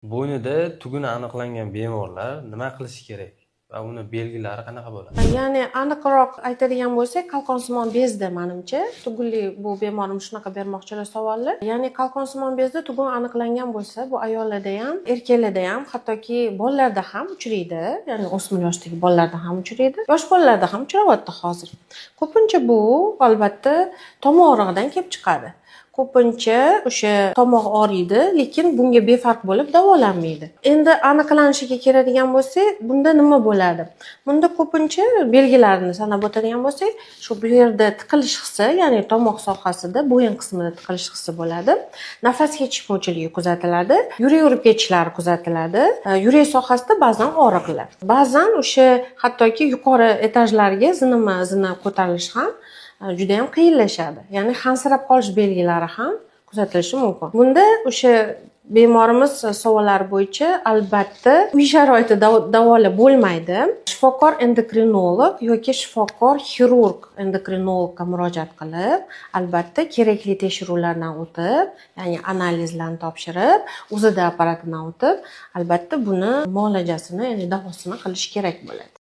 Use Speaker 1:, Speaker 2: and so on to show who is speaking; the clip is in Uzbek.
Speaker 1: Bo'ynida tuguni aniqlangan bemorlar nima qilishi kerak va uni belgilari qanaqa bo'ladi?
Speaker 2: Ya'ni aniqroq aytadigan bo'lsak, qalqonsimon bezda menimcha tuguli bu bemorim shunaqa bermoqchilar savolni. Ya'ni qalqonsimon bezda tugun aniqlangan bo'lsa, bu ayollarda ham, erkaklarda ham, hattoki bolalarda ham uchraydi. Ya'ni o'smir yoshdagi bolalarda ham uchraydi. Yosh bolalarda ham uchrayapti hozir. Ko'pincha bu albatta tomoq og'rig'idan kelib chiqadi. Ko'pincha o'sha tomoq og'riydi, lekin bunga befarq bo'lib davolanmaydi. Endi aniqlanishiga keladigan bo'lsak, bunda nima bo'ladi? Bunda ko'pincha belgilarini sanab o'tadigan bo'lsak, shu bu yerda tiqilish hissi, ya'ni tomoq sohasida, bo'yin qismida tiqilish hissi bo'ladi. Nafas yetishmovchiligi kuzatiladi, yurak ketishlar kuzatiladi. Yurak sohasida ba'zan og'riqlar. Ba'zan o'sha hattoki yuqori etajlarga zina ko'tarilish ham juda ham qiyinlashadi. Ya'ni hansirab qolish belgilari ham kuzatilishi mumkin. Bunda o'sha bemorimiz savollari bo'yicha albatta uy sharoitida davolab bo'lmaydi. Shifokor endokrinolog yoki shifokor xirurg endokrinologga murojaat qilib, albatta kerakli tekshiruvlardan o'tib, ya'ni analizlarni topshirib, UZD apparatidan o'tib, albatta buni muolajasini, ya'ni davosini qilish kerak bo'ladi.